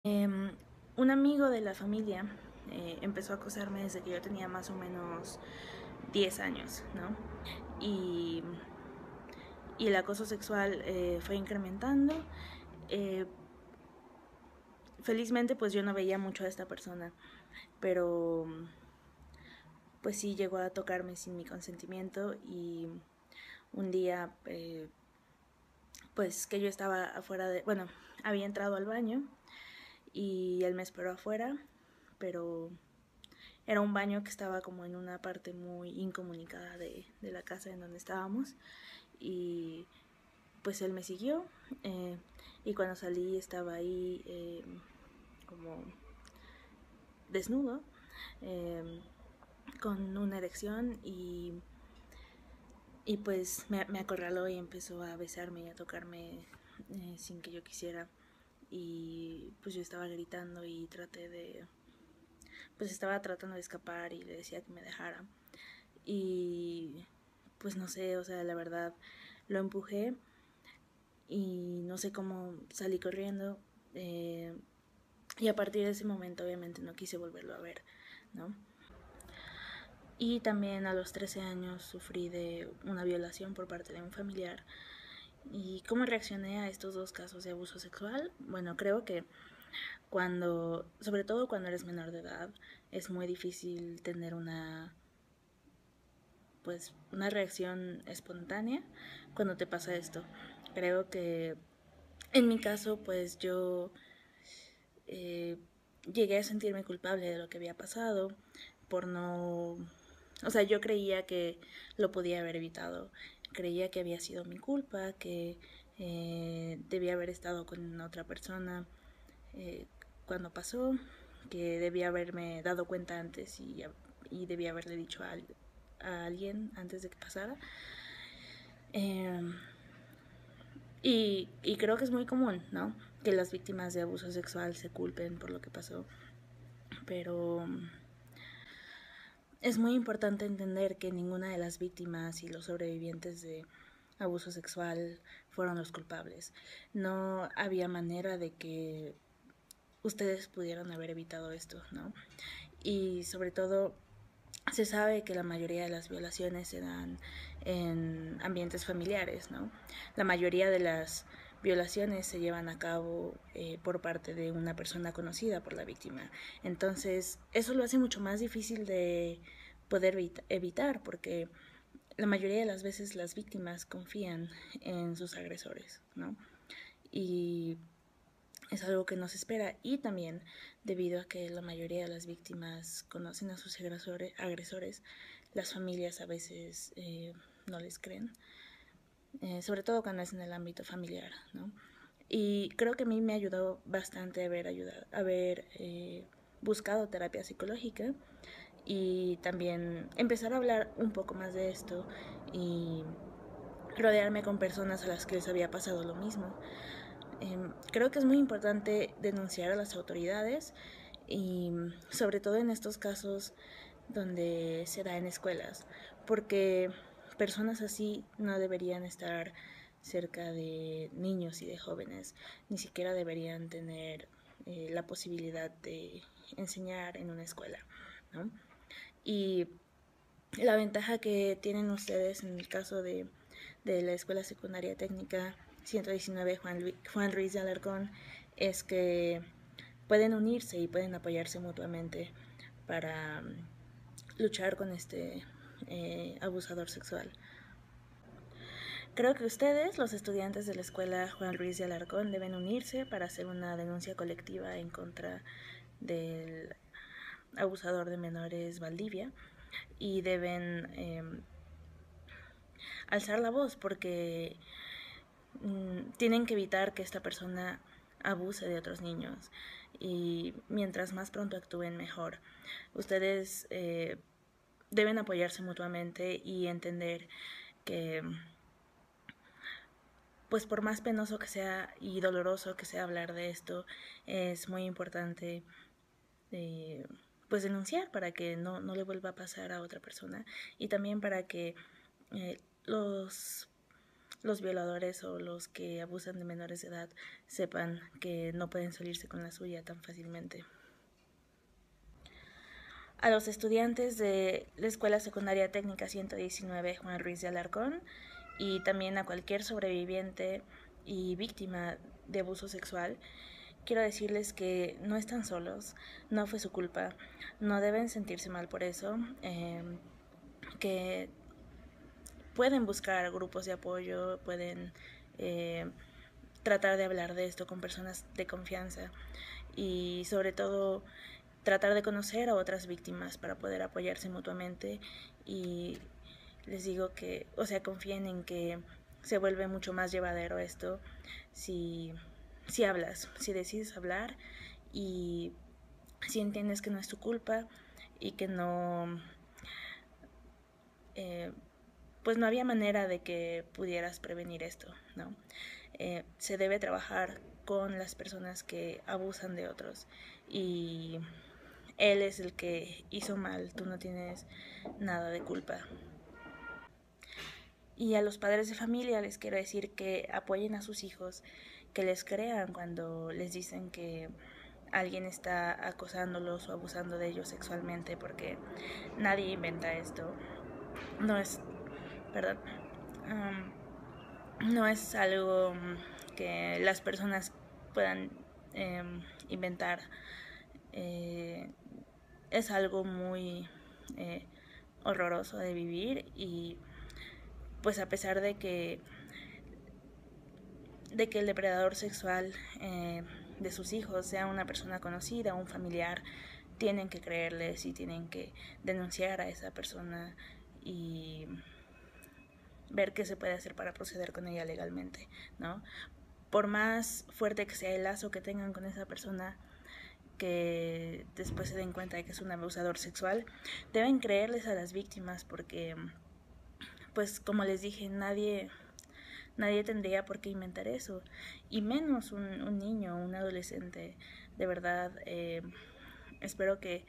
Em, un amigo de la familia empezó a acosarme desde que yo tenía más o menos 10 años, ¿no? Y, y el acoso sexual fue incrementando. Eh, Felizmente pues yo no veía mucho a esta persona, pero pues sí llegó a tocarme sin mi consentimiento y un día pues que yo estaba afuera bueno, había entrado al baño y él me esperó afuera, pero era un baño que estaba como en una parte muy incomunicada de la casa en donde estábamos y pues él me siguió y cuando salí estaba ahí como desnudo con una erección y pues me acorraló y empezó a besarme y a tocarme sin que yo quisiera y pues yo estaba gritando y pues estaba tratando de escapar y le decía que me dejara y pues no sé, o sea, la verdad lo empujé y no sé cómo salí corriendo y a partir de ese momento obviamente no quise volverlo a ver, ¿no? Y también a los 13 años sufrí de una violación por parte de un familiar. ¿Y cómo reaccioné a estos dos casos de abuso sexual? Bueno, creo que sobre todo cuando eres menor de edad, es muy difícil tener una reacción espontánea cuando te pasa esto. Creo que en mi caso, pues yo eh, llegué a sentirme culpable de lo que había pasado por no... O sea, yo creía que lo podía haber evitado. Creía que había sido mi culpa, que debía haber estado con otra persona eh, cuando pasó, que debía haberme dado cuenta antes y debía haberle dicho a alguien antes de que pasara. Eh, y creo que es muy común, ¿no? Que las víctimas de abuso sexual se culpen por lo que pasó. Pero es muy importante entender que ninguna de las víctimas y los sobrevivientes de abuso sexual fueron los culpables. No había manera de que ustedes pudieran haber evitado esto, ¿no? Y sobre todo se sabe que la mayoría de las violaciones se dan en ambientes familiares, ¿no? La mayoría de las violaciones se llevan a cabo por parte de una persona conocida por la víctima. Entonces, eso lo hace mucho más difícil de poder evitar porque la mayoría de las veces las víctimas confían en sus agresores, ¿no? Y es algo que no se espera y también debido a que la mayoría de las víctimas conocen a sus agresores las familias a veces no les creen, sobre todo cuando es en el ámbito familiar, ¿no? Y creo que a mí me ayudó bastante haber buscado terapia psicológica y también empezar a hablar un poco más de esto y rodearme con personas a las que les había pasado lo mismo. Creo que es muy importante denunciar a las autoridades y sobre todo en estos casos donde se da en escuelas, porque personas así no deberían estar cerca de niños y de jóvenes, ni siquiera deberían tener la posibilidad de enseñar en una escuela, ¿no? Y la ventaja que tienen ustedes en el caso de la Escuela Secundaria Técnica 119 Juan Ruiz de Alarcón es que pueden unirse y pueden apoyarse mutuamente para luchar con este abusador sexual. Creo que ustedes, los estudiantes de la Escuela Juan Ruiz de Alarcón, deben unirse para hacer una denuncia colectiva en contra del abusador de menores Valdivia y deben alzar la voz porque tienen que evitar que esta persona abuse de otros niños y mientras más pronto actúen mejor. Ustedes deben apoyarse mutuamente y entender que pues por más penoso que sea y doloroso que sea hablar de esto, es muy importante pues denunciar para que no le vuelva a pasar a otra persona y también para que los los violadores o los que abusan de menores de edad sepan que no pueden salirse con la suya tan fácilmente. A los estudiantes de la Escuela Secundaria Técnica 119 Juan Ruiz de Alarcón y también a cualquier sobreviviente y víctima de abuso sexual, quiero decirles que no están solos, no fue su culpa, no deben sentirse mal por eso, que pueden buscar grupos de apoyo, pueden tratar de hablar de esto con personas de confianza y sobre todo tratar de conocer a otras víctimas para poder apoyarse mutuamente. Y les digo que, o sea, confíen en que se vuelve mucho más llevadero esto si hablas, si decides hablar y si entiendes que no es tu culpa y que no, pues no había manera de que pudieras prevenir esto, ¿no? Se debe trabajar con las personas que abusan de otros y él es el que hizo mal, tú no tienes nada de culpa. Y a los padres de familia les quiero decir que apoyen a sus hijos, que les crean cuando les dicen que alguien está acosándolos o abusando de ellos sexualmente, porque nadie inventa esto. No es, perdón, no es algo que las personas puedan inventar. Es algo muy horroroso de vivir y pues a pesar de que el depredador sexual de sus hijos sea una persona conocida, un familiar, tienen que creerles y tienen que denunciar a esa persona y ver qué se puede hacer para proceder con ella legalmente, ¿no? Por más fuerte que sea el lazo que tengan con esa persona, que después se den cuenta de que es un abusador sexual, deben creerles a las víctimas porque, pues como les dije, nadie tendría por qué inventar eso, y menos un niño, un adolescente. De verdad, espero que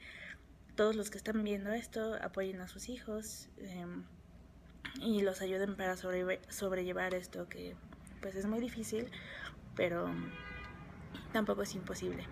todos los que están viendo esto apoyen a sus hijos y los ayuden para sobrellevar esto que pues es muy difícil, pero tampoco es imposible.